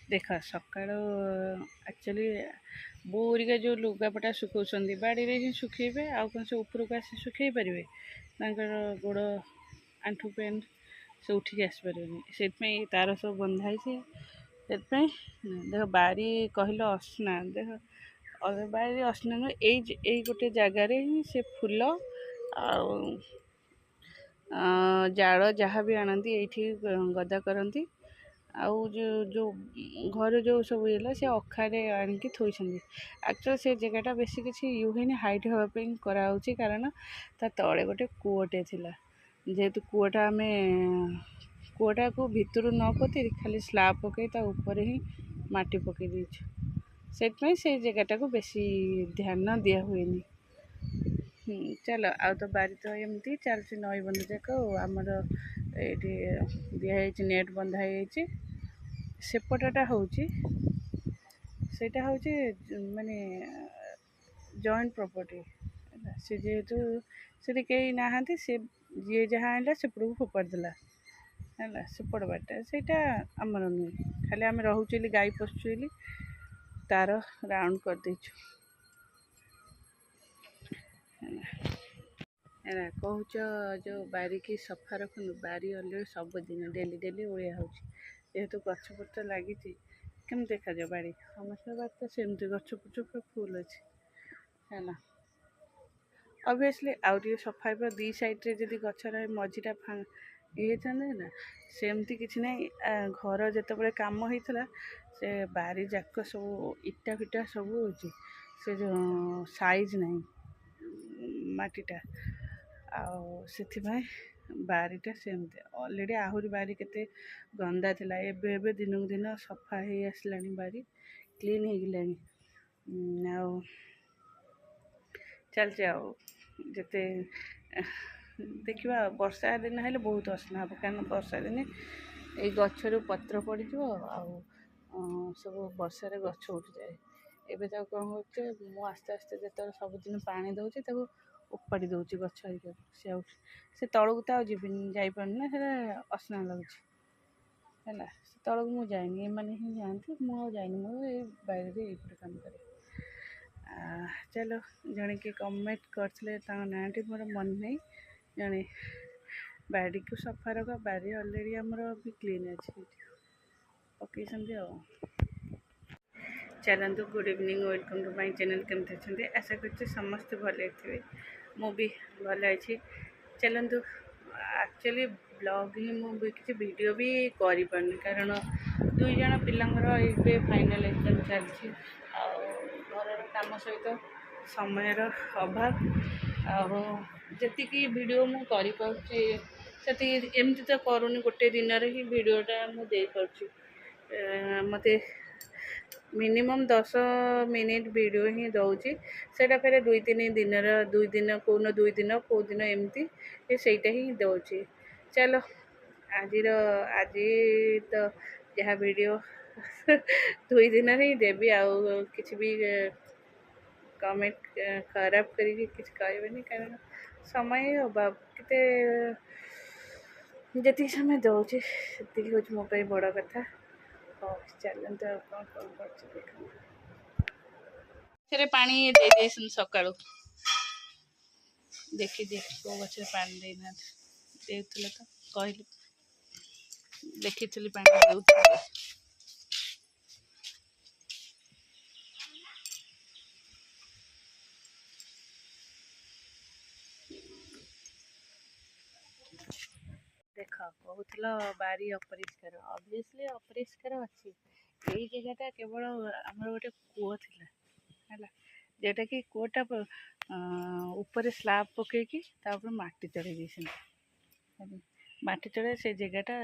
देख सकाल एक्चुअली बोरिका जो लुगापटा सुखाऊँ बाड़ी ही सुखेबे आउ कौन से उपरक आसी सुखे पारे गोड़ आंठू पेन से उठिक आसपारे से तार सब बंधाई से देख बारी कहल असना देख बारी असना नुह यही गोटे जगार ही से फूल जाड़ जहाँ भी आनती ये गदा करती आउ जो जो घर जो सब है से अखारे आणिकी थोड़ी एक्चुअली से जगहटा बेसी किसी यू है हाइट हाँपाई कराऊँच कारण ता तले गोटे कूटे थिला जेहेतु कूटा आम कूटा को भितर न पोती खाली स्लाब पकई ता ऊपर ही माटी पकई देछु से जगहटा को बेसी ध्यान दिया हुए। चल आ तो बारी तो एमती चलती नई बंध जाक आमर ये दिखाई नेट बंधाई सेपटा हूँ सेटा हूँ माने जॉइंट प्रॉपर्टी से जेहेतु से कई नहांती से जी जहाँ आइला सेपट को फोपाड़देला है सेपट बाटा से आमर नुहे खाली आम रोचे गाई पशुली तार राउंड कर देचु है कहूच जो बारी की सफा रखु बारी अलरेडी सबुदिन डेली डेली ओलिया होहेतु गछपत्र लगी कम देखा जाए बाड़ी समस्त बात तो सेमती गछपत्र पूरा फुल अच्छे है ऑब्वियसली आउटे सफा दी साइड्रे जदि गचर मझीटा ये ना सेमती किसी ना घर जिते कम होता से बारी जाक सब इटा फिटा सब हो से जो साइज नहीं माटीटा बारीटा सेमती अलरेडी आहरी बारी केते गंदा थिला एबे दिन को दिन सफा हो आसलानी बारी क्लीन हो गलानी चलचे आते देखा वर्षा दिन हेल्ले बहुत असना हे कारण वर्षा दिन ये गचर पत्र पड़ सब वर्षा गच उठी जाए एबे तो कौन हो आस्ते आस्ते जो सबुदिन पानी दौचे उपाड़ी दूसरी गच से तौक तो जापारना से असना लगुच है तौक मुझे जाए ये मैंने ही जाती मुझे जानी मुझे बाहर ये काम करे चलो जड़े कि कमेंट करते नाटी मोर मन नहीं जड़े बाड़ी को सफा रख बारी अलरेडी आमर भी क्लीन अच्छे पकई चलतु good evening welcome to my channel केमती अच्छे आशा कर समस्ते भले थे मुझे भल अच्छी चलतु एक्चुअली ब्लॉग ही मुझे किसी वीडियो भी कर पारनी कारण दुई जन पिलांर फाइनल एग्जाम चलती घर काम सहित समयर अभाव जी वीडियो मुझे एमती तो करूनी गोटे दिन ही वीडियोटा मुझे मत मिनिमम 10 मिनिट वीडियो ही दौची सेटा फेर दुई दिन कौ दिन एमती सेटा ही दौची चलो आज तो जहाँ वीडियो दुई दिन ही देवी आउ किसी भी कमेंट खराब करी किसी कहबेनि कारण समय अभाव के जी समय दौची से हूँ मो बड़ कथा हाँ चलते कौन कर पानी दे सका देखी देख कौ गच पानी देना देते तो कहलु देखी पानी दे देख कहूल बारी अपरिष्कार ऑब्वियसली अपरिष्कार अच्छी यही जगहटा केवल आमर गोटे कूଅ थिला है जोटा कि कूଅटा ऊपर स्लाब पकईकि माटी चढ़े दी माटी चढ़े से जगहटा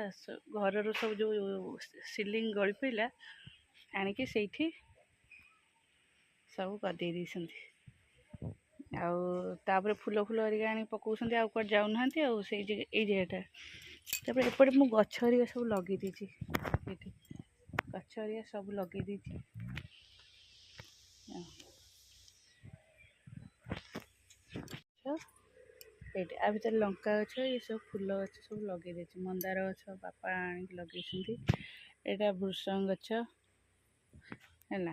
घर सब जो सिलिंग गली पड़ा आणिकी से सब गदे आउे फूल फूल हरिका आनी पकाउछन्ति आउ कुआडे जाउनाहांति आउ से जगहटा तापर एपटे मु गछ हरिका सब लगे देछि एठी गछ हरिका सब लगे देछि एठी आ भीतर लंका गछ ये सब फूल गछ सब लगे देछि मंदार गछ बापा आनी लगे एटा भृषंग गछ ହେଲା।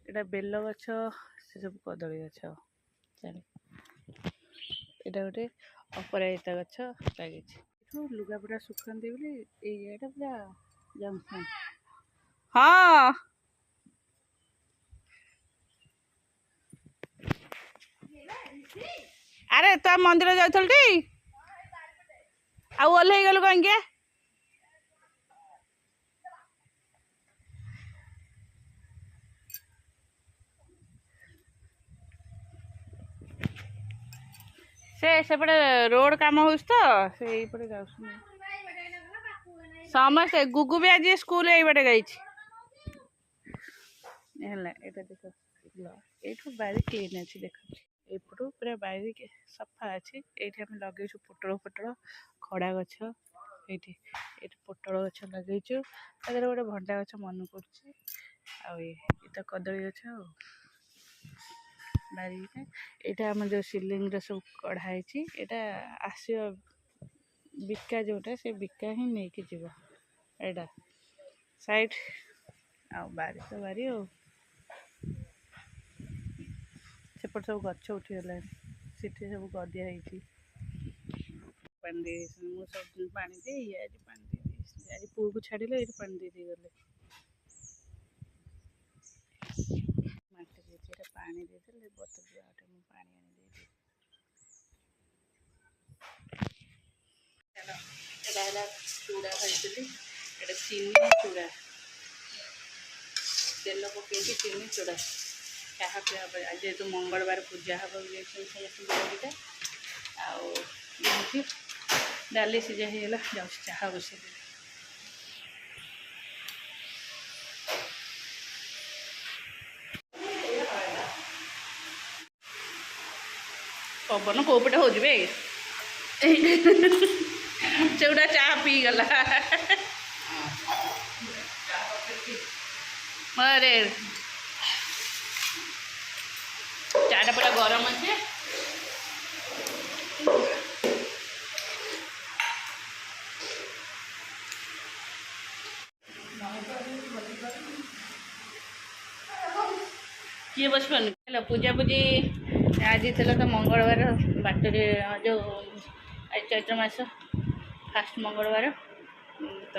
ଏଇଟା ବେଲ ଗଛ, ସେ ସବୁ କଦଳୀ ଗଛ। ଚାଲେ, ଏଇଟା ଗୋଟେ ଅପରାଜିତା ଗଛ ଲାଗିଛି। ଏଠୁ ଲୁଗାପଟା ଶୁଖାନ୍ତି ବୋଲି ଏଇ ଇଏଟା ପୁରା ଜଙ୍ଗସନ୍। ହଁ, ଆରେ ତୁ ମନ୍ଦିର ଯାଉଥିଲୁ ଟି? ଆଉ ଓହ୍ଲେଇ ଗଲୁ କାହିଁକି? ସେପଟେ ରୋଡ କାମ ହଉଛି ତ ସେ ଏଇପଟେ ଯାଉଛନ୍ତି ସମସ୍ତେ। ଗୁଗୁ ବି ଆଜି ସ୍କୁଲ ଏଇପଟେ ଯାଇଛି ହେଲା। ଏଇଟା ଦେଖ, ଏଇଠୁ ବାରି କ୍ଲିନ୍ ଅଛି ଦେଖୁଛି। ଏପଟୁ ପୁରା ବାରି ସଫା ଅଛି। ଏଇଠି ଆମେ ଲଗେଇଛୁ ପୋଟଳ ଖଡ଼ା ଗଛ। ଏଇଠି ପୋଟଳ ଗଛ ଲଗେଇଛୁ। ତା ଦେହରେ ଗୋଟେ ଭଣ୍ଡା ଗଛ ମନେ ପଡୁଛି। ଆଉ ଏଇଟା କଦଳୀ ଗଛ। ଆଉ ବାରିରେ ଏଇଟା ଆମର ଯେଉଁ ସିଲିଂରେ ସବୁ କଢ଼ା ହେଇଛି। ଏଇଟା ଆସିବ ବିକା, ଯେଉଁଟା ସେ ବିକା ହିଁ ନେଇକି ଯିବ। ଏଇଟା ସାଇଟ୍। ଆଉ ବାରି ତ ବାରି। ଆଉ ସେପଟେ ସବୁ ଗଛ ଉଠିଗଲାଣି। ସେଠି ସବୁ ଗଦିଆ ହେଇଛି। ପାଣି ଦେଇଦେଇଛନ୍ତି। ମୁଁ ସବୁଦିନ ପାଣି ଦିଏ। ଇଏ ଆଜି ପାଣି ଦେଇଦେଇଛନ୍ତି। ଆଜି ପୁଅକୁ ଛାଡ଼ିଲେ ଏଇଠି ପାଣି ଦେଇଦେଇଗଲେ। ମାଟି ଦେଇଛି, ଏଇଟା ପାଣି ଦେଇଦେଲେ ବତୁରିଯିବ। ଆଉ ଟିକେ ମୁଁ ପାଣି ଆଣି ଦେଇଦିଏ। ଏଇଟା ହେଲା ଚୁଡ଼ା ଭାଜିଥିଲି। ଏଇଟା ଚିନି ଚୁଡ଼ା, ତେଲ ପକେଇକି ଚିନି ଚୁଡ଼ା ଚାହା ପିଇବା ପାଇଁ। ଆଜି ଯେହେତୁ ମଙ୍ଗଳବାର ପୂଜା ହେବ ସମସ୍ତଙ୍କୁ ଦିଟା। ଆଉ ଏମିତି ଡାଲି ସିଝା ହେଇଗଲା, ଯାଉଛି ଚାହା ବସେଇଦେବି। ପବନ କୋଉ ପଟେ ହଉଛି ବେ? ସେଗୁଡ଼ା ଚାହା ପିଇଗଲା। ମରେ ଚାଟା ପୁରା ଗରମ ଅଛି। କିଏ ବସିପାରୁନି? ହେଲା, ପୂଜାପୂଜି ଆଜି ଥିଲା ତ ମଙ୍ଗଳବାର। ବାଟରେ ଯେଉଁ ଆଜି ଚୈତ୍ର ମାସ ଫାଷ୍ଟ ମଙ୍ଗଳବାର ତ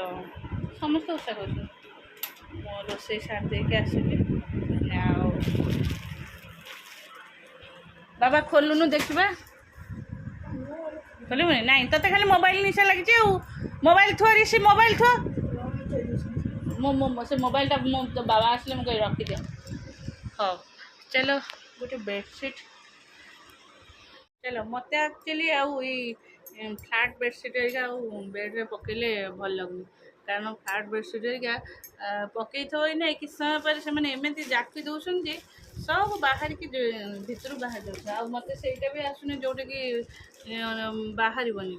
ସମସ୍ତେ ଓଷା କରୁଛନ୍ତି। ମୁଁ ରୋଷେଇ ସାରି ଦେଇକି ଆସିଲି। ଆଉ ବାବା ଖୋଲୁନୁ ଦେଖିବା। ଖୋଲିବୁନି? ନାଇଁ, ତତେ ଖାଲି ମୋବାଇଲ ନିଶା ଲାଗିଛି। ଆଉ ମୋବାଇଲ ଥୁଆ, ରିସି ମୋବାଇଲ ଥୁଆ। ସେ ମୋବାଇଲଟା ମୁଁ ତ ବାବା ଆସିଲେ ମୁଁ କହି ରଖିଦିଅ। ହଉ ଚାଲ, ଗୋଟେ ବେଡ଼ସିଟ୍। ଚାଲ, ମୋତେ ଆକ୍ଚୁଆଲି ଆଉ ଏଇ ଫ୍ଲାଟ୍ ବେଡ଼ସିଟ୍ ହେରିକା ଆଉ ବେଡ଼୍ରେ ପକେଇଲେ ଭଲ ଲାଗୁନି। କାରଣ ଫ୍ଲାଟ୍ ବେଡ଼ସିଟ୍ ହେରିକା ପକେଇଥିବ ନା କିଛି ସମୟ ପରେ ସେମାନେ ଏମିତି ଜାକି ଦେଉଛନ୍ତି ଯେ ସବୁ ବାହାରିକି ଭିତରୁ ବାହାରି ଯାଉଛି। ଆଉ ମୋତେ ସେଇଟା ବି ଆସୁନି ଯେଉଁଟାକି ବାହାରିବନି।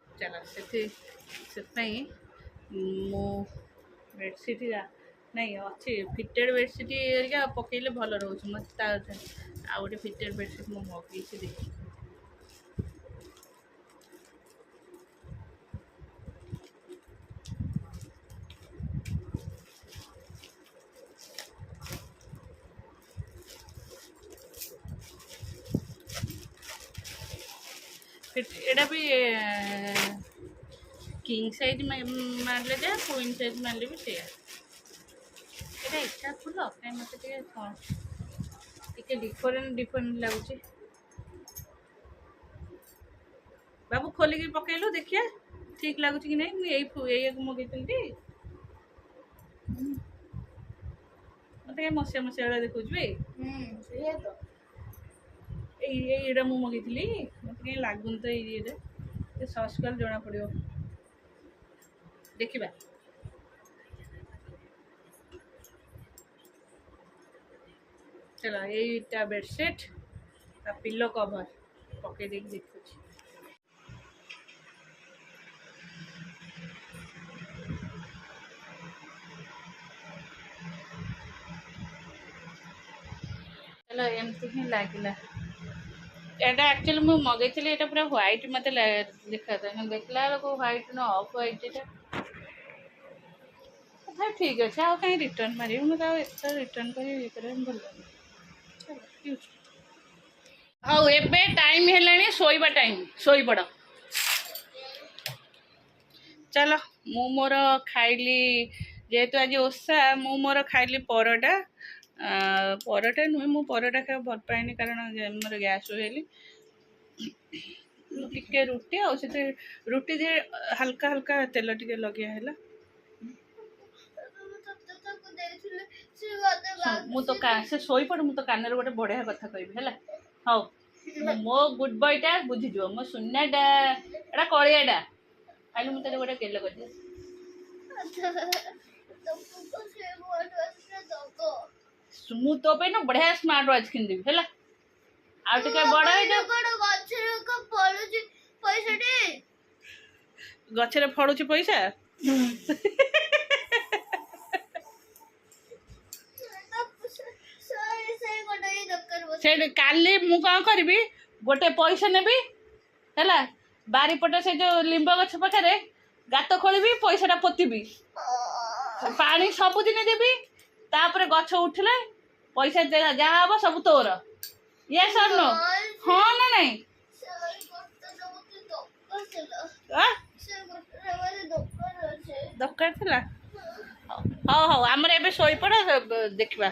ଚାଲ, ସେଥିପାଇଁ ମୁଁ ବେଡ଼ସିଟ୍ ନାଇଁ ଅଛି ଫିଟେଡ଼ ବେଡ଼ସିଟ୍ ହେରିକା ପକେଇଲେ ଭଲ ରହୁଛି। ମୋତେ ତା ଆଉ ଗୋଟେ ଫିଟେଡ଼ ବେଡ଼ସିଟ୍ ମୁଁ ମଗେଇଛି, ଦେଖି। ଏଇଟା ବି କିଙ୍ଗ ସାଇଜ୍ ମାରିଲେ ଯା, କୁଇନ୍ ସାଇଜ୍ ମାରିଲେ ବି ସେଇଆ। ଏଇଟା ଇଚ୍ଛା ଫୁଲ କାହିଁ ମୋତେ ଟିକେ ଡିଫରେଣ୍ଟ ଲାଗୁଛି। ବାବୁ ଖୋଲିକି ପକେଇଲୁ ଦେଖିଆ ଠିକ୍ ଲାଗୁଛି କି ନାହିଁ। ମୁଁ ଏଇଆକୁ ମଗେଇଥିଲି ଟି। ମୋତେ କାହିଁ ମସିଆ ଭଳିଆ ଦେଖଉଛି ବେ। ସେଇଆ ତ, ଏଇଟା ମୁଁ ମଗେଇଥିଲି। ମୋତେ କାହିଁ ଲାଗୁନି ତ ଇଏଟା। ସର୍ଚ୍ଚ କଲେ ଜଣା ପଡ଼ିବ। ଦେଖିବା। ଚଲ, এইটা ବେଡ଼ସିଟ୍ ତା ପିଲୋ କଭର ପକେଇ ଦେଇକି ଦେଖୁଛି। ଚଲ, ଏମିତି ହିଁ ଲାଗିଲା। ଏଇଟା ଆକ୍ଚୁଆଲି ମୁଁ ମଗେଇଥିଲି, ଏଇଟା ପୁରା ହ୍ୱାଇଟ୍ ମୋତେ ଦେଖାଯାଏ। ଦେଖିଲା ବେଳକୁ ହ୍ୱାଇଟ୍ ନୁହଁ, ଅଫ୍ ହ୍ୱାଇଟ୍। ଏଇଟା ଆଚ୍ଛା ଠିକ୍ ଅଛି ଆଉ କାହିଁ ରିଟର୍ନ ମାରିବି ମୁଁ ଆଉ ଏତେ ରିଟର୍ନ କରି ଇଏ କରିବା ଭଲ ଲାଗୁନି। ହଉ ଏବେ ଟାଇମ୍ ହେଲାଣି ଶୋଇବା ଟାଇମ୍ ଶୋଇପଡ଼ ଚାଲ ମୁଁ ମୋର ଖାଇଲି ଯେହେତୁ ଆଜି ଓଷା ମୁଁ ମୋର ଖାଇଲି ପରଟା ପରଟା ନୁହେଁ ମୁଁ ପରଟା ଖାଇବାକୁ ଭଲ ପାଏନି କାରଣ ମୋର ଗ୍ୟାସ୍ ହୁଏଲି ଟିକେ ରୁଟି ଆଉ ସେଥିରେ ରୁଟି দিয়ে ହାଲକା ହାଲକା ତେଲ ଟିକେ ଲଗିଆ ହେଲା ମୁଁ ତ ସେ ଶୋଇପଡ଼ ମୁଁ ତ କାନରେ ଗୋଟେ ବଢ଼ିଆ କଥା କହିବି ହେଲା ହଉ ମୋ ଗୁଡ୍ ବୟଟା ବୁଝିଯିବ ମୋ ସୁନାଟା ଏଇଟା କଳିଆଟା ଆଇଲୁ ମୁଁ ତତେ ଗୋଟେ ଗେଲ କରିଦିଏ ମୁଁ ତୋ ପାଇଁ ନା ବଢ଼ିଆ ସ୍ମାର୍ଟ ୱାଚ୍ କିଣିଦେବି ହେଲା ଆଉ ଟିକେ ବଡ଼ ହେଇଯାଉ ଗଛରେ ଫଳୁଛି ପଇସା ସେଠି କାଲି ମୁଁ କ'ଣ କରିବି ଗୋଟେ ପଇସା ନେବି ହେଲା ବାରିପଟେ ସେ ଯେଉଁ ଲିମ୍ବ ଗଛ ପାଖରେ ଗାତ ଖୋଳିବି ପଇସାଟା ପୋତିବି ପାଣି ସବୁଦିନ ଦେବି ତାପରେ ଗଛ ଉଠିଲେ ପଇସା ଯାହା ହବ ସବୁ ତୋର ଇଏ ସର नो ହଁ ନା ନାଇଁ ଦରକାର ଥିଲା ହଉ ହଉ ଆମର ଏବେ ଶୋଇପଡ଼ ଦେଖିବା